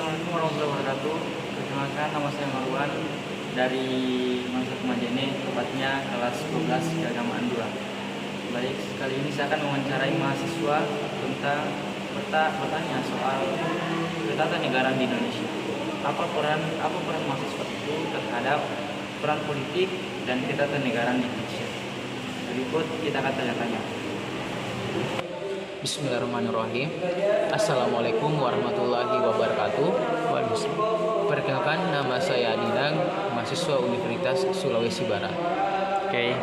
Assalamualaikum warahmatullahi wabarakatuh. Perkenalkan, nama saya Marwan dari Mansur Majene, tepatnya kelas 12 keagamaan 2. Baik, kali ini saya akan mewawancarai mahasiswa tentang bertanya soal ketatanegaraan di Indonesia. Apa peran mahasiswa itu terhadap peran politik dan ketatanegaraan di Indonesia? Berikut kita akan tanya-tanya. Bismillahirrahmanirrahim. Assalamualaikum warahmatullahi wabarakatuh. Perkenalkan, nama saya Adinang, mahasiswa Universitas Sulawesi Barat. Oke.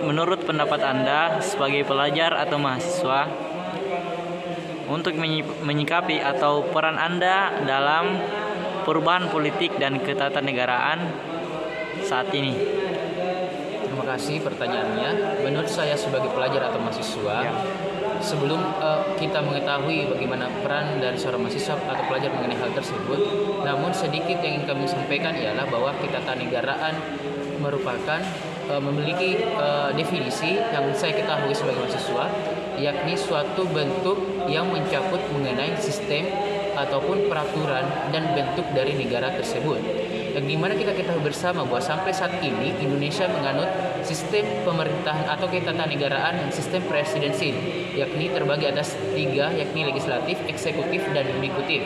Menurut pendapat Anda sebagai pelajar atau mahasiswa, untuk menyikapi atau peran Anda dalam perubahan politik dan ketatanegaraan saat ini. Terima kasih pertanyaannya. Menurut saya sebagai pelajar atau mahasiswa, sebelum kita mengetahui bagaimana peran dari seorang mahasiswa atau pelajar mengenai hal tersebut, namun sedikit yang ingin kami sampaikan ialah bahwa ketatanegaraan merupakan memiliki definisi yang saya ketahui sebagai mahasiswa, yakni suatu bentuk yang mencakup mengenai sistem ataupun peraturan dan bentuk dari negara tersebut. Yang dimana kita ketahui bersama bahwa sampai saat ini Indonesia menganut sistem pemerintahan atau ketatanegaraan sistem presidensil, yakni terbagi atas 3, yakni legislatif, eksekutif, dan yudikatif.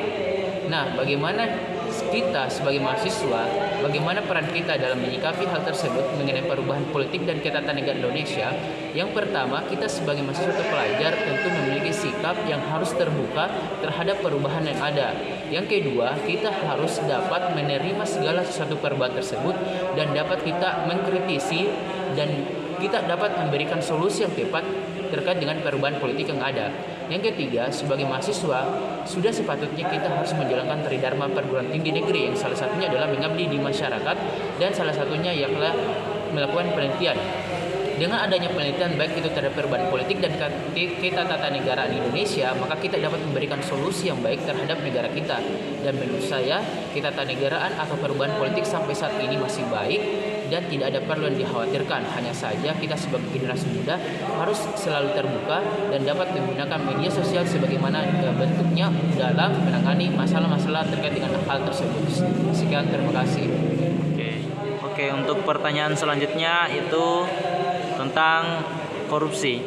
Nah, bagaimana kita sebagai mahasiswa, bagaimana peran kita dalam menyikapi hal tersebut mengenai perubahan politik dan ketatanegaraan Indonesia? Yang pertama, kita sebagai mahasiswa atau pelajar tentu memiliki sikap yang harus terbuka terhadap perubahan yang ada. Yang kedua, kita harus dapat menerima segala sesuatu perubahan tersebut dan dapat kita mengkritisi dan kita dapat memberikan solusi yang tepat terkait dengan perubahan politik yang ada. Yang ketiga, sebagai mahasiswa, sudah sepatutnya kita harus menjalankan tridharma perguruan tinggi negeri yang salah satunya adalah mengabdi di masyarakat dan salah satunya ialah melakukan penelitian. Dengan adanya penelitian baik itu terhadap perubahan politik dan ketatanegaraan Indonesia, maka kita dapat memberikan solusi yang baik terhadap negara kita. Dan menurut saya, ketatanegaraan atau perubahan politik sampai saat ini masih baik dan tidak ada perlu yang dikhawatirkan. Hanya saja kita sebagai generasi muda harus selalu terbuka dan dapat menggunakan media sosial sebagaimana bentuknya dalam menangani masalah-masalah terkait dengan hal tersebut. Sekian, terima kasih. Oke, untuk pertanyaan selanjutnya itu tentang korupsi.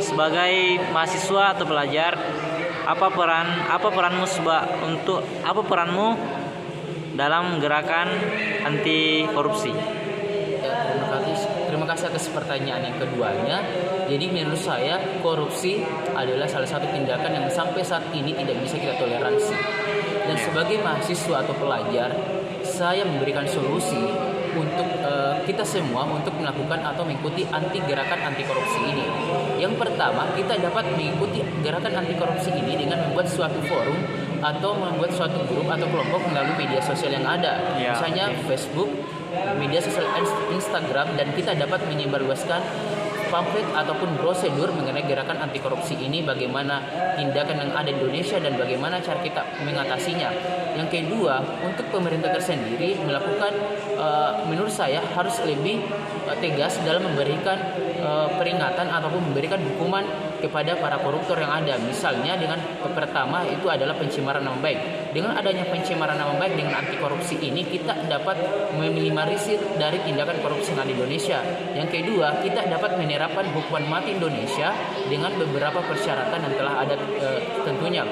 Sebagai mahasiswa atau pelajar, apa peranmu dalam gerakan anti korupsi? Ya, terima kasih atas pertanyaan yang keduanya. Jadi menurut saya korupsi adalah salah satu tindakan yang sampai saat ini tidak bisa kita toleransi. Dan sebagai mahasiswa atau pelajar, saya memberikan solusi untuk kita semua untuk melakukan atau mengikuti gerakan anti korupsi ini. Yang pertama, kita dapat mengikuti gerakan anti korupsi ini dengan membuat suatu forum atau membuat suatu grup atau kelompok melalui media sosial yang ada, misalnya Facebook, media sosial Instagram, dan kita dapat menyebarluaskan pamflet ataupun prosedur mengenai gerakan anti korupsi ini, bagaimana tindakan yang ada di Indonesia dan bagaimana cara kita mengatasinya. Yang kedua, untuk pemerintah tersendiri melakukan menurut saya harus lebih tegas dalam memberikan peringatan ataupun memberikan hukuman kepada para koruptor yang ada. Misalnya dengan pertama itu adalah pencemaran nama baik. Dengan adanya pencemaran nama baik dengan anti korupsi ini, kita dapat meminimalisir dari tindakan korupsi yang ada di Indonesia. Yang kedua, kita dapat menerapkan hukuman mati Indonesia dengan beberapa persyaratan yang telah ada tentunya.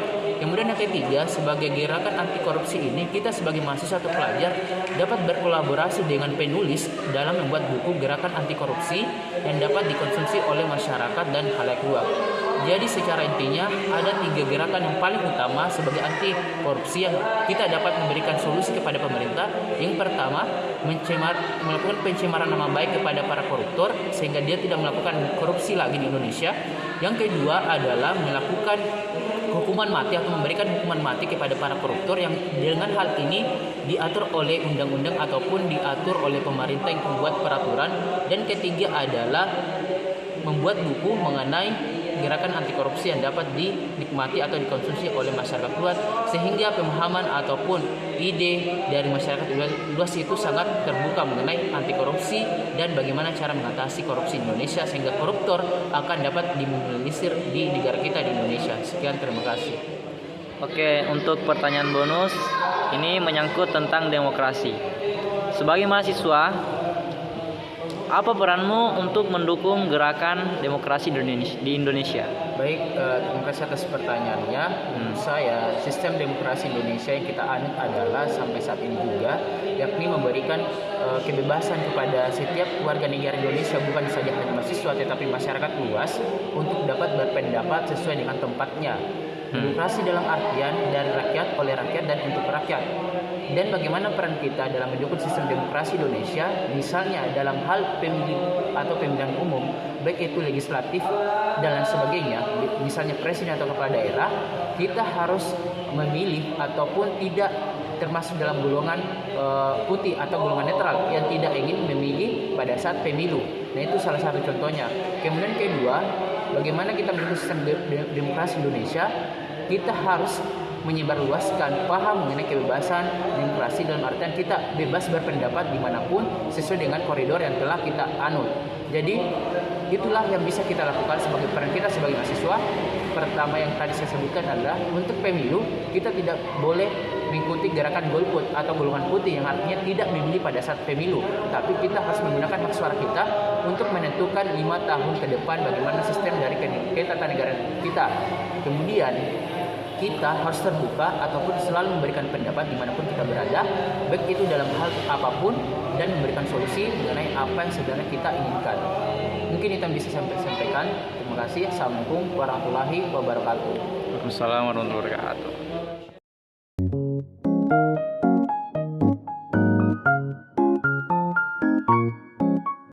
Kemudian yang ketiga, sebagai gerakan anti korupsi ini, kita sebagai mahasiswa atau pelajar dapat berkolaborasi dengan penulis dalam membuat buku gerakan anti korupsi yang dapat dikonsumsi oleh masyarakat dan khalayak luas. Jadi secara intinya ada 3 gerakan yang paling utama sebagai anti korupsi yang kita dapat memberikan solusi kepada pemerintah. Yang pertama, melakukan pencemaran nama baik kepada para koruptor sehingga dia tidak melakukan korupsi lagi di Indonesia. Yang kedua adalah melakukan hukuman mati atau memberikan hukuman mati kepada para koruptor yang dengan hal ini diatur oleh undang-undang ataupun diatur oleh pemerintah yang membuat peraturan. Dan ketiga adalah membuat buku mengenai gerakan anti korupsi yang dapat dinikmati atau dikonsumsi oleh masyarakat luas, sehingga pemahaman ataupun ide dari masyarakat luas itu sangat terbuka mengenai anti korupsi dan bagaimana cara mengatasi korupsi di Indonesia sehingga koruptor akan dapat diminimalisir di negara kita di Indonesia. Sekian, terima kasih. Oke, untuk pertanyaan bonus ini menyangkut tentang demokrasi. Sebagai mahasiswa, apa peranmu untuk mendukung gerakan demokrasi di Indonesia? Baik, terima kasih atas pertanyaannya. Menurut saya, sistem demokrasi Indonesia yang kita anut adalah sampai saat ini juga, yakni memberikan kebebasan kepada setiap warga negara Indonesia, bukan saja hanya mahasiswa, tetapi masyarakat luas, untuk dapat berpendapat sesuai dengan tempatnya. Demokrasi dalam artian dari rakyat, oleh rakyat, dan untuk rakyat. Dan bagaimana peran kita dalam mendukung sistem demokrasi Indonesia, misalnya dalam hal pemilu atau pemilihan umum, baik itu legislatif dan lain sebagainya, misalnya presiden atau kepala daerah, kita harus memilih ataupun tidak termasuk dalam golongan putih atau golongan netral yang tidak ingin memilih pada saat pemilu. Nah, itu salah satu contohnya. Kemudian kedua, bagaimana kita mendukung sistem demokrasi Indonesia, kita harus menyebarluaskan paham mengenai kebebasan demokrasi dalam artian kita bebas berpendapat dimanapun sesuai dengan koridor yang telah kita anut. Jadi itulah yang bisa kita lakukan sebagai peran kita sebagai mahasiswa. Pertama yang tadi saya sebutkan adalah untuk pemilu kita tidak boleh mengikuti gerakan golput atau golongan putih yang artinya tidak memilih pada saat pemilu, tapi kita harus menggunakan hak suara kita untuk menentukan 5 tahun ke depan bagaimana sistem dari ketatanegaraan kita. Kemudian kita harus terbuka ataupun selalu memberikan pendapat dimanapun kita berada, baik itu dalam hal apapun, dan memberikan solusi mengenai apa yang sebenarnya kita inginkan. Mungkin itu yang bisa saya sampaikan. Terima kasih. Assalamualaikum warahmatullahi wabarakatuh. Waalaikumsalam warahmatullahi wabarakatuh.